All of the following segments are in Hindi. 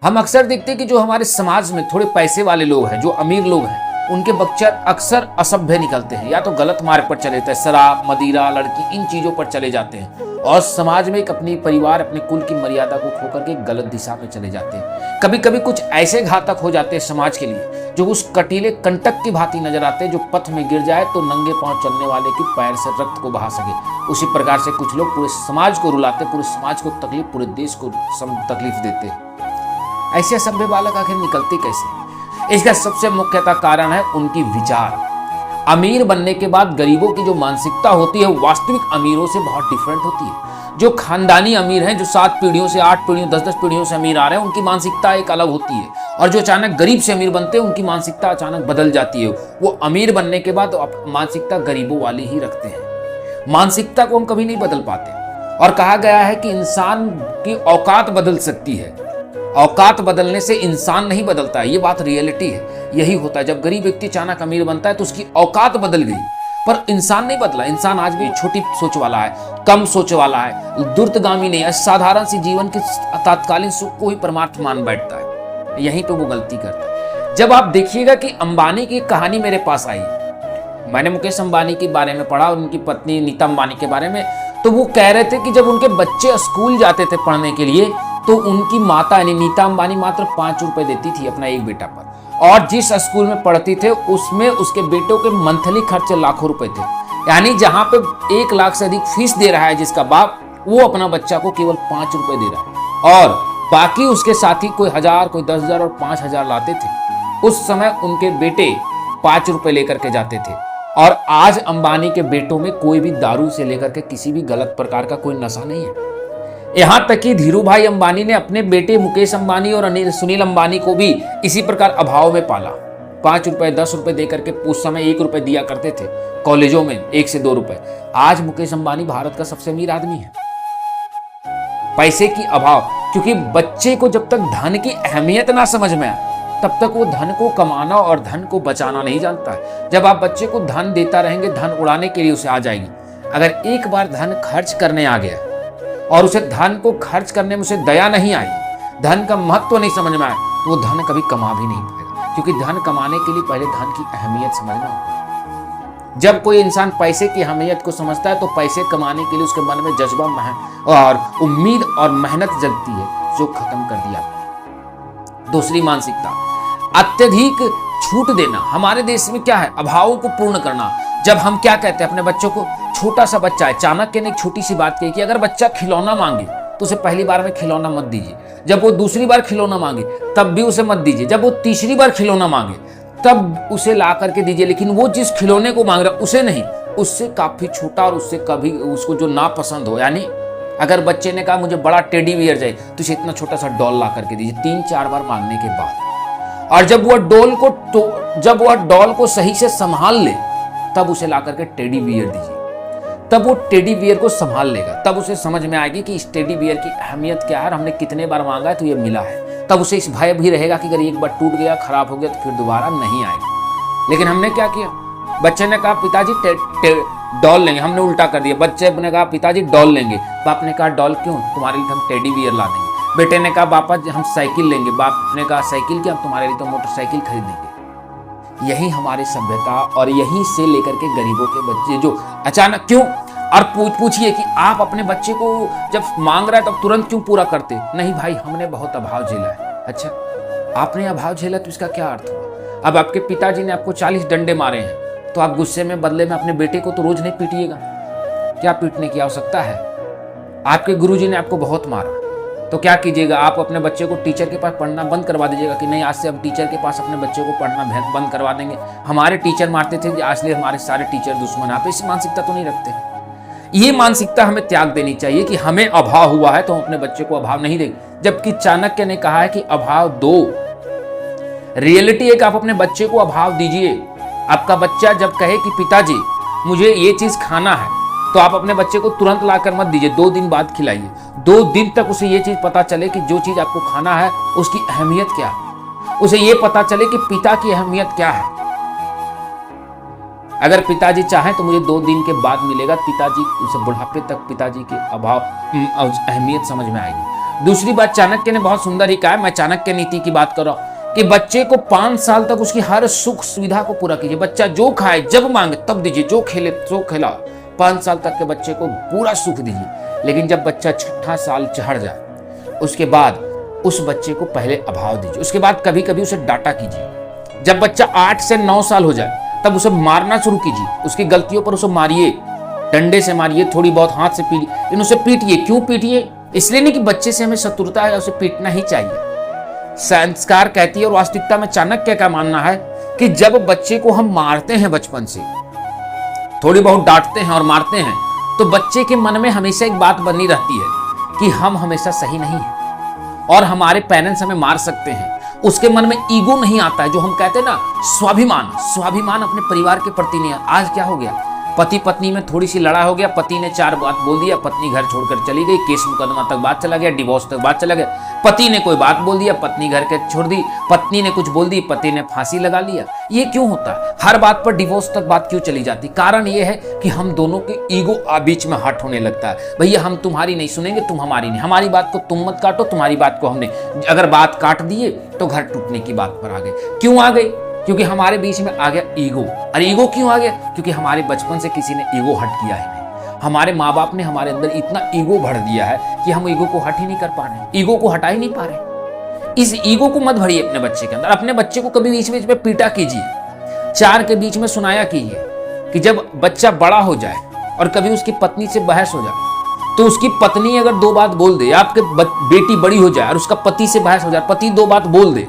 हम अक्सर देखते हैं कि जो हमारे समाज में थोड़े पैसे वाले लोग हैं, जो अमीर लोग हैं, उनके बच्चे अक्सर असभ्य निकलते हैं, या तो गलत मार्ग पर चले जाते हैं, शराब, मदिरा, लड़की, इन चीजों पर चले जाते हैं और समाज में एक अपनी परिवार, अपने कुल की मर्यादा को खोकर के गलत दिशा में चले जाते हैं। कभी कभी कुछ ऐसे घातक हो जाते हैं समाज के लिए, जो उस कटीले कंटक की भांति नजर आते हैं, जो पथ में गिर जाए तो नंगे पांव चलने वाले के पैर से रक्त को बहा सके। उसी प्रकार से कुछ लोग पूरे समाज को रुलाते, पूरे समाज को तकलीफ, पूरे देश को तकलीफ देते हैं। ऐसे असभ्य बालक आखिर निकलते कैसे? इसका सबसे मुख्यतः कारण है उनकी विचार। अमीर बनने के बाद गरीबों की जो मानसिकता होती है, वास्तविक अमीरों से बहुत डिफरेंट होती है। जो खानदानी अमीर हैं, जो 7 पीढ़ियों से 8 पीढ़ियों 10-10 पीढ़ियों से अमीर आ रहे हैं, उनकी मानसिकता एक अलग होती है। और जो अचानक गरीब से अमीर बनते हैं, उनकी मानसिकता अचानक बदल जाती है। वो अमीर बनने के बाद मानसिकता गरीबों वाली ही रखते हैं। मानसिकता को हम कभी नहीं बदल पाते। और कहा गया है कि इंसान की औकात बदल सकती है, औकात बदलने से इंसान नहीं बदलता है। ये बात रियलिटी है। यही होता है, जब गरीब व्यक्ति अचानक अमीर बनता है तो उसकी औकात बदल गई, पर इंसान नहीं बदला। इंसान आज भी छोटी सोच वाला है, कम सोच वाला है, द्रुतगामी नहीं है, साधारण सी जीवन के तात्कालिक सुख को ही परमार्थ मान बैठता है। यहीं पे वो गलती करता है। जब आप देखिएगा कि अंबानी की कहानी मेरे पास आई, मैंने मुकेश अंबानी के बारे में पढ़ा और उनकी पत्नी नीता अंबानी के बारे में, तो वो कह रहे थे कि जब उनके बच्चे स्कूल जाते थे पढ़ने के लिए, तो उनकी माता यानी नीता अंबानी मात्र 5 रुपए देती थी अपना एक बेटा पर, और जिस स्कूल में पढ़ती थे उसमें उसके बेटों के मंथली खर्चे लाखों रुपए थे। यानी जहां पे 1 लाख से अधिक फीस दे रहा है जिसका बाप, वो अपना बच्चा को केवल 5 रुपए दे रहा है, और बाकी उसके साथी कोई 1000, कोई 10,000 और 5,000 लाते थे। उस समय उनके बेटे 5 रुपए लेकर के जाते थे। और आज अंबानी के बेटों में कोई भी दारू से लेकर के किसी भी गलत प्रकार का कोई नशा नहीं है। यहां तक कि धीरू भाई अंबानी ने अपने बेटे मुकेश अंबानी और सुनील अंबानी को भी इसी प्रकार अभाव में पाला। 5 रुपए 10 रुपए देकर के उस समय 1 रुपए दिया करते थे कॉलेजों में, 1 से 2 रुपए। आज मुकेश अंबानी भारत का सबसे अमीर आदमी है। पैसे की अभाव, क्योंकि बच्चे को जब तक धन की अहमियत ना समझ में आए, तब तक वो धन को कमाना और धन को बचाना नहीं जानता है। जब आप बच्चे को धन देता रहेंगे, धन उड़ाने के लिए उसे आ जाएगी। अगर एक बार धन खर्च करने आ गया और उसे धन को खर्च करने में उसे दया नहीं आई, धन का महत्व नहीं समझ में आया, तो वो धन कभी कमा भी नहीं पाएगा। क्योंकि धन कमाने के लिए पहले धन की अहमियत समझना होगा। जब कोई इंसान पैसे की अहमियत को समझता है, तो पैसे कमाने के लिए उसके मन में जज्बा और उम्मीद और मेहनत जगती है, जो खत्म कर दिया। दूसरी मानसिकता, अत्यधिक छूट देना। हमारे देश में क्या है? अभावों को पूर्ण करना। जब हम क्या कहते हैं अपने बच्चों को, छोटा सा बच्चा है, चाणक्य ने एक छोटी सी बात कही कि अगर बच्चा खिलौना मांगे तो उसे पहली बार में खिलौना मत दीजिए। जब वो दूसरी बार खिलौना मांगे तब भी उसे मत दीजिए। जब वो तीसरी बार खिलौना मांगे तब उसे ला करके दीजिए, लेकिन वो जिस खिलौने को मांग रहा है उसे नहीं, उससे काफी छोटा और उससे कभी उसको जो नापसंद हो। यानी अगर बच्चे ने कहा मुझे बड़ा टेडी बियर चाहिए, तो उसे इतना छोटा सा डॉल ला करके दीजिए 3-4 बार मांगने के बाद। और जब वह डॉल को सही से संभाल ले, तब उसे ला करके टेडी बियर दीजिए। तब वो टेडी बियर को संभाल लेगा, तब उसे समझ में आएगी कि इस टेडी बियर की अहमियत क्या है, हमने कितने बार मांगा है तो ये मिला है। तब उसे इस भय भी रहेगा कि अगर एक बार टूट गया, खराब हो गया, तो फिर दोबारा नहीं आएगा। लेकिन हमने क्या किया? बच्चे ने कहा पिताजी डॉल लेंगे, हमने उल्टा कर दिया। बच्चे ने कहा पिताजी डॉल लेंगे, बाप ने कहा डॉल क्यों? तुम्हारे लिए हम टेडी बियर ला देंगे। बेटे ने कहा पापा हम साइकिल लेंगे, बाप ने कहा साइकिल क्या, तुम्हारे लिए तो मोटरसाइकिल खरीद देंगे। यही हमारी सभ्यता, और यहीं से लेकर के गरीबों के बच्चे जो अचानक क्यों, और पूछिए कि आप अपने बच्चे को जब मांग रहा है तब तुरंत क्यों पूरा करते? नहीं भाई, हमने बहुत अभाव झेला है। अच्छा, आपने अभाव झेला तो इसका क्या अर्थ हुआ? अब आपके पिताजी ने आपको 40 डंडे मारे हैं, तो आप गुस्से में बदले में अपने बेटे को तो रोज नहीं पीटिएगा। क्या पीटने की आवश्यकता है? आपके गुरुजी ने आपको बहुत मारा, तो क्या कीजिएगा? आप अपने बच्चे को टीचर के पास पढ़ना बंद करवा दीजिएगा कि नहीं, आज से हम टीचर के पास अपने बच्चे को पढ़ना बंद करवा देंगे। हमारे टीचर मारते थे, आज से हमारे सारे टीचर दुश्मन। आप ऐसी मानसिकता तो नहीं रखते। ये मानसिकता हमें त्याग देनी चाहिए कि हमें अभाव हुआ है तो हम अपने बच्चे को अभाव नहीं देंगे। जबकि चाणक्य ने कहा है कि अभाव दो। रियलिटी है कि आप अपने बच्चे को अभाव दीजिए। आपका बच्चा जब कहे कि पिताजी मुझे ये चीज खाना है, तो आप अपने बच्चे को तुरंत लाकर मत दीजिए, 2 दिन बाद खिलाइए। 2 दिन तक उसे ये चीज पता चले कि जो चीज आपको खाना है उसकी अहमियत क्या है। उसे ये पता चले कि पिता की अहमियत क्या है। अगर पिताजी चाहें तो मुझे 2 दिन के बाद मिलेगा, पिताजी उसे बुढ़ापे तक पिताजी के अभाव अहमियत समझ में आएगी। दूसरी बात, चाणक्य ने बहुत सुंदर ही कहा है, मैं चाणक्य नीति की बात कर रहा हूं, कि बच्चे को 5 साल तक उसकी हर सुख सुविधा को पूरा कीजिए। बच्चा जो खाए जब मांगे तब दीजिए, जो खेले तो खिला। 5 साल तक के बच्चे को पूरा सुख दीजिए। लेकिन जब बच्चा 6ठा साल चढ़ जाए, उसके बाद उस बच्चे को पहले अभाव दीजिए। उसके बाद कभी कभी उसे डांटा कीजिए। जब बच्चा 8 से 9 साल हो जाए तब उसे मारना शुरू कीजिए। उसकी गलतियों पर उसे मारिए, डंडे से मारिए, थोड़ी बहुत हाथ से पीटिए, लेकिन उसे पीटिए। क्यों पीटिए? इसलिए नहीं कि बच्चे से हमें शत्रुता है, उसे पीटना ही चाहिए। संस्कार कहती है, और वास्तविकता में चाणक्य का मानना है कि जब बच्चे को हम मारते हैं, बचपन से थोड़ी बहुत डांटते हैं और मारते हैं, तो बच्चे के मन में हमेशा एक बात बनी रहती है कि हम हमेशा सही नहीं है और हमारे पेरेंट्स हमें मार सकते हैं। उसके मन में ईगो नहीं आता है, जो हम कहते हैं ना स्वाभिमान। स्वाभिमान अपने परिवार के प्रति नहीं। आज क्या हो गया, पति पत्नी में थोड़ी सी लड़ा हो गया, पति ने 4 बात बोल दिया, पत्नी घर छोड़कर चली गई, केस मुकदमा तक बात चला गया, डिवोर्स तक बात चला गया। पति ने कोई बात बोल दिया, पत्नी घर के छोड़ दी, पत्नी ने कुछ बोल दी, पति ने फांसी लगा लिया। ये क्यों होता है? हर बात पर डिवोर्स तक बात क्यों चली जाती? कारण ये है कि हम दोनों के ईगो बीच में हट होने लगता है। भैया हम तुम्हारी नहीं सुनेंगे, तुम हमारी नहीं, हमारी बात को तुम मत काटो, तुम्हारी बात को हमने। अगर बात काट दिए तो घर टूटने की बात पर आ गए। क्यों आ गई? क्योंकि हमारे बीच में आ गया ईगो। और ईगो क्यों आ गया? क्योंकि हमारे बचपन से किसी ने ईगो हट किया ही नहीं। हमारे माँ बाप ने हमारे अंदर इतना ईगो भर दिया है कि हम ईगो को हट ही नहीं कर पा रहे, ईगो को हटा ही नहीं पा रहे। इस ईगो को मत भरिए अपने बच्चे के अंदर। अपने बच्चे को कभी बीच में पीटा कीजिए, 4 के बीच में सुनाया कीजिए कि जब बच्चा बड़ा हो जाए और कभी उसकी पत्नी से बहस हो जाए, तो उसकी पत्नी अगर 2 बात बोल दे, आपके बेटी बड़ी हो जाए और उसका पति से बहस हो जाए, पति 2 बात बोल दे,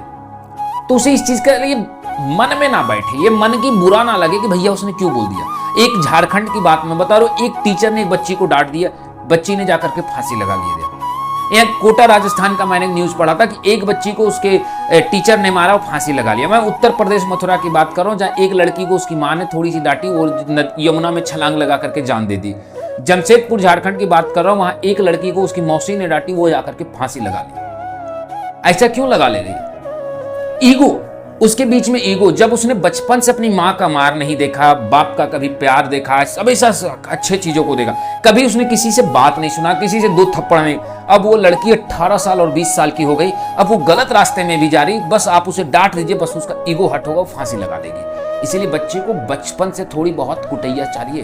तो उसे इस चीज के लिए मन में ना बैठे, ये मन की बुरा ना लगे कि भैया उसने क्यों बोल दिया। एक झारखंड की बात मैं बता रहा हूं, एक टीचर ने एक बच्ची को डांट दिया, बच्ची ने जाकर के फांसी लगा ली। एक कोटा राजस्थान का मैंने न्यूज पढ़ा था कि एक बच्ची को उसके टीचर ने मारा और फांसी लगा लिया। मैं उत्तर प्रदेश मथुरा की बात कर रहा हूं, जहां एक लड़की को उसकी मां ने थोड़ी सी डांटी और यमुना में छलांग लगा करके जान दे दी। जमशेदपुर झारखंड की बात कर रहा हूं, वहां एक लड़की को उसकी मौसी ने डांटी, वो जाकर के फांसी लगा ली। ऐसा क्यों लगा ले रही? ईगो, उसके बीच में ईगो। जब उसने बचपन से अपनी माँ का मार नहीं देखा, बाप का कभी प्यार देखा, हमेशा अच्छे चीजों को देखा, कभी उसने किसी से बात नहीं सुना, किसी से 2 थप्पड़ नहीं। अब वो लड़की 18 साल और 20 साल की हो गई, अब वो गलत रास्ते में भी जा रही, बस आप उसे डांट दीजिए, बस उसका ईगो हट होगा, फांसी लगा देगी। इसीलिए बच्चे को बचपन से थोड़ी बहुत कुटैया चाहिए।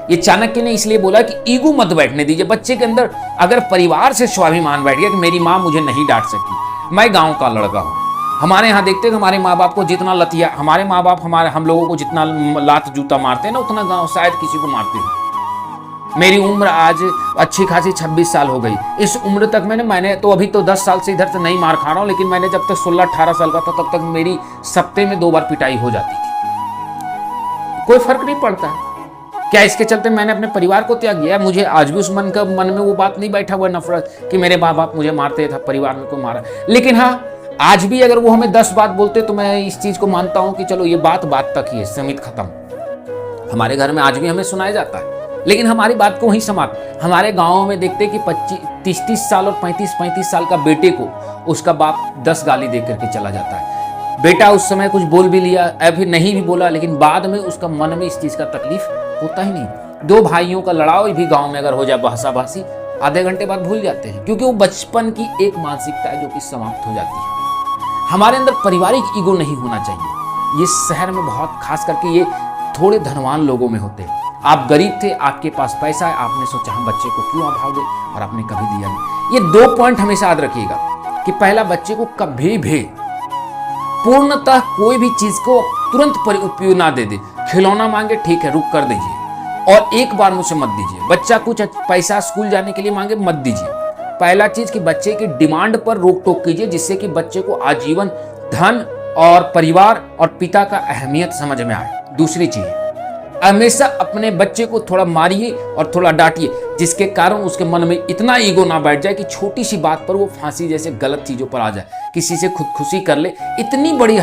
ये चाणक्य ने इसलिए बोला कि ईगो मत बैठने दीजिए बच्चे के अंदर। अगर परिवार से स्वाभिमान बैठ गया कि मेरी माँ मुझे नहीं डांट सकती, मैं गाँव का लड़का हूँ, हमारे यहाँ देखते हैं कि हमारे माँ बाप को जितना लतिया, हमारे माँ बाप हम लोगों को जितना लात जूता मारते हैं ना, उतना गाँव शायद किसी को मारते हैं। मेरी उम्र आज अच्छी खासी 26 साल हो गई। इस उम्र तक मैंने तो अभी तो 10 साल से इधर से नहीं मार खा रहा हूँ, लेकिन मैंने जब तक 16-18 साल का था तब तक मेरी सप्ते में 2 बार पिटाई हो जाती थी। कोई फर्क नहीं पड़ता है। क्या इसके चलते मैंने अपने परिवार को त्याग दिया? मुझे आज भी उस मन में वो बात नहीं बैठा हुआ नफरत कि मेरे माँ बाप मुझे मारते थे, परिवार में को मारा। लेकिन हाँ, आज भी अगर वो हमें 10 बात बोलते तो मैं इस चीज को मानता हूं कि चलो ये बात तक ही है, सीमित, खत्म। हमारे घर में आज भी हमें सुनाया जाता है, लेकिन हमारी बात को वहीं समाप्त। हमारे गांवों में देखते कि 25-30 साल और 35-35 साल का बेटे को उसका बाप 10 गाली दे करके चला जाता है। बेटा उस समय कुछ बोल भी लिया, फिर नहीं भी बोला, लेकिन बाद में उसका मन में इस चीज का तकलीफ होता ही नहीं। 2 भाइयों का लड़ाई भी गाँव में अगर हो जाए बहसाबासी, आधे घंटे बाद भूल जाते हैं, क्योंकि वो बचपन की एक मानसिकता है जो कि समाप्त हो जाती है। हमारे अंदर पारिवारिक ईगो नहीं होना चाहिए। ये शहर में बहुत, खास करके ये थोड़े धनवान लोगों में होते हैं। आप गरीब थे, आपके पास पैसा है, आपने सोचा हम बच्चे को क्यों अभाव दे, और आपने कभी दिया नहीं। ये 2 पॉइंट हमेशा याद रखिएगा कि पहला, बच्चे को कभी भी पूर्णतः कोई भी चीज को तुरंत उपयोग ना दे दे। खिलौना मांगे, ठीक है, रुक कर दीजिए, और एक बार मुझसे मत दीजिए। बच्चा कुछ पैसा स्कूल जाने के लिए मांगे, मत दीजिए। पहला चीज कि बच्चे की डिमांड पर रोक टोक कीजिए, जिससे कि बच्चे को आजीवन धन और परिवार और पिता का अहमियत समझ में आए। दूसरी चीज, हमेशा अपने बच्चे को थोड़ा मारिए और थोड़ा डांटिए, जिसके कारण उसके मन में इतना ईगो ना बैठ जाए कि छोटी सी बात पर वो फांसी जैसे गलत चीजों पर आ जाए, किसी से खुदकुशी कर ले। इतनी बड़ी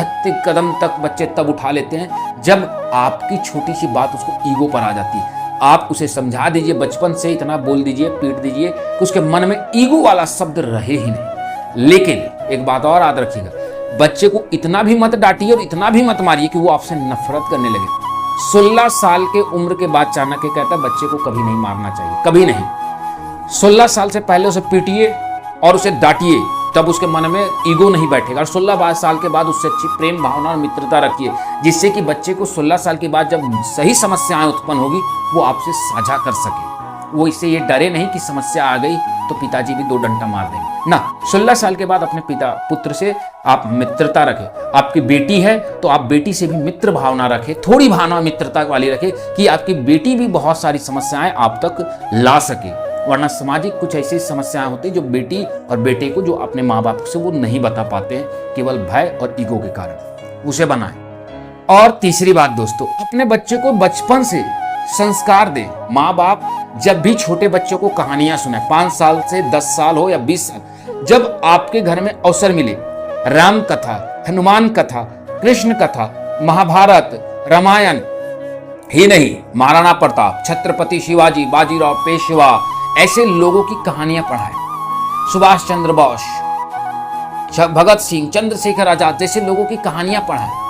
कदम तक बच्चे तब उठा लेते हैं जब आपकी छोटी सी बात उसको ईगो पर आ जाती है। आप उसे समझा दीजिए, बचपन से इतना बोल दीजिए, पीट दीजिए कि उसके मन में ईगो वाला शब्द रहे ही नहीं। लेकिन एक बात और याद रखिएगा, बच्चे को इतना भी मत डांटिए और इतना भी मत मारिए कि वो आपसे नफरत करने लगे। 16 साल के उम्र के बाद चाणक्य कहता है बच्चे को कभी नहीं मारना चाहिए, कभी नहीं। 16 साल से पहले उसे पीटिए और उसे डांटिए, तब उसके मन में ईगो नहीं बैठेगा। और 16-22 साल के बाद उससे अच्छी प्रेम भावना और मित्रता रखिए, जिससे कि बच्चे को 16 साल के बाद जब सही समस्याएं उत्पन्न होगी वो आपसे साझा कर सके। वो इससे ये डरे नहीं कि समस्या आ गई तो पिताजी भी 2 डंडा मार देंगे ना। 16 साल के बाद अपने पुत्र से आप मित्रता रखें। आपकी बेटी है तो आप बेटी से भी मित्र भावना रखें, थोड़ी भावना मित्रता वाली रखें कि आपकी बेटी भी बहुत सारी समस्याएं आप तक ला सके। वरना सामाजिक कुछ ऐसी समस्याएं होती है जो बेटी और बेटे को जो अपने माँ बाप से वो नहीं बता पाते हैं, केवल भय और ईगो के कारण। उसे बनाएं। और तीसरी बात दोस्तों, अपने बच्चे को बचपन से संस्कार दें। माँ बाप जब भी छोटे बच्चों को कहानियां सुनाएं, 5 साल से 10 साल हो या 20 साल, जब आपके घर में अवसर मिले, राम कथा, हनुमान कथा, कृष्ण कथा, महाभारत, रामायण ही नहीं, महाराणा प्रताप, छत्रपति शिवाजी, बाजीराव, पेशवा, ऐसे लोगों की कहानियां पढ़ाएं। सुभाष चंद्र बोस, भगत सिंह, चंद्रशेखर आजाद जैसे लोगों की कहानियां पढ़ाएं,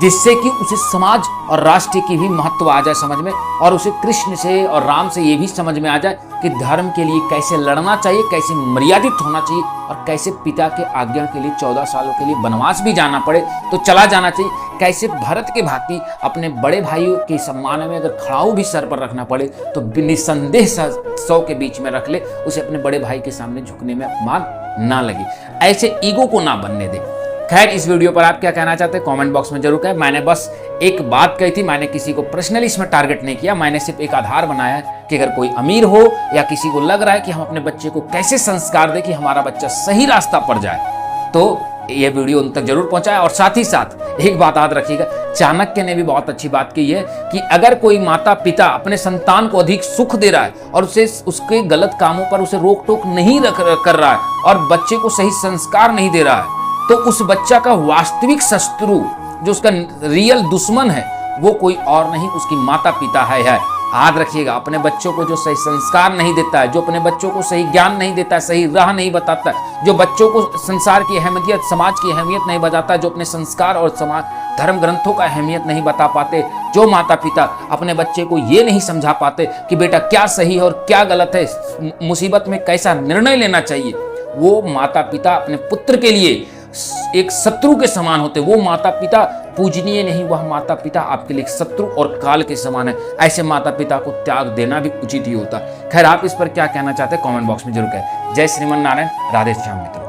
जिससे कि उसे समाज और राष्ट्र की भी महत्व आ जाए समझ में, और उसे कृष्ण से और राम से ये भी समझ में आ जाए कि धर्म के लिए कैसे लड़ना चाहिए, कैसे मर्यादित होना चाहिए, और कैसे पिता के आज्ञा के लिए 14 सालों के लिए वनवास भी जाना पड़े तो चला जाना चाहिए, कैसे भरत के भांति अपने बड़े भाइयों के सम्मान में अगर खड़ाऊ भी सर पर रखना पड़े तो निसंदेह 100 के बीच में रख ले, उसे अपने बड़े भाई के सामने झुकने में अपमान ना लगे। ऐसे ईगो को ना बनने दे। खैर, इस वीडियो पर आप क्या कहना चाहते हैं कमेंट बॉक्स में जरूर कहें। मैंने बस एक बात कही थी, मैंने किसी को पर्सनली इसमें टारगेट नहीं किया, मैंने सिर्फ एक आधार बनाया है कि अगर कोई अमीर हो या किसी को लग रहा है कि हम अपने बच्चे को कैसे संस्कार दें कि हमारा बच्चा सही रास्ता पर जाए, तो ये वीडियो उन तक जरूर पहुंचाए। और साथ ही साथ एक बात याद रखिएगा, चाणक्य ने भी बहुत अच्छी बात की है कि अगर कोई माता पिता अपने संतान को अधिक सुख दे रहा है और उसे उसके गलत कामों पर उसे रोक टोक नहीं कर रहा है और बच्चे को सही संस्कार नहीं दे रहा है, तो उस बच्चा का वास्तविक शत्रु, जो उसका रियल दुश्मन है, वो कोई और नहीं उसकी माता पिता है। याद रखिएगा, अपने बच्चों को जो सही संस्कार नहीं देता है, जो अपने बच्चों को सही ज्ञान नहीं देता है, सही राह नहीं बताता है, जो बच्चों को संसार की अहमियत, समाज की अहमियत नहीं बताता, जो अपने संस्कार और समाज धर्म ग्रंथों का अहमियत नहीं बता पाते, जो माता पिता अपने बच्चे को ये नहीं समझा पाते कि बेटा क्या सही है और क्या गलत है, मुसीबत में कैसा निर्णय लेना चाहिए, वो माता पिता अपने पुत्र के लिए एक शत्रु के समान होते। वो माता पिता पूजनीय नहीं, वह माता पिता आपके लिए शत्रु और काल के समान है। ऐसे माता पिता को त्याग देना भी उचित ही होता। खैर, आप इस पर क्या कहना चाहते हैं कमेंट बॉक्स में जरूर कहें। जय श्रीमन नारायण, राधे श्याम मित्र।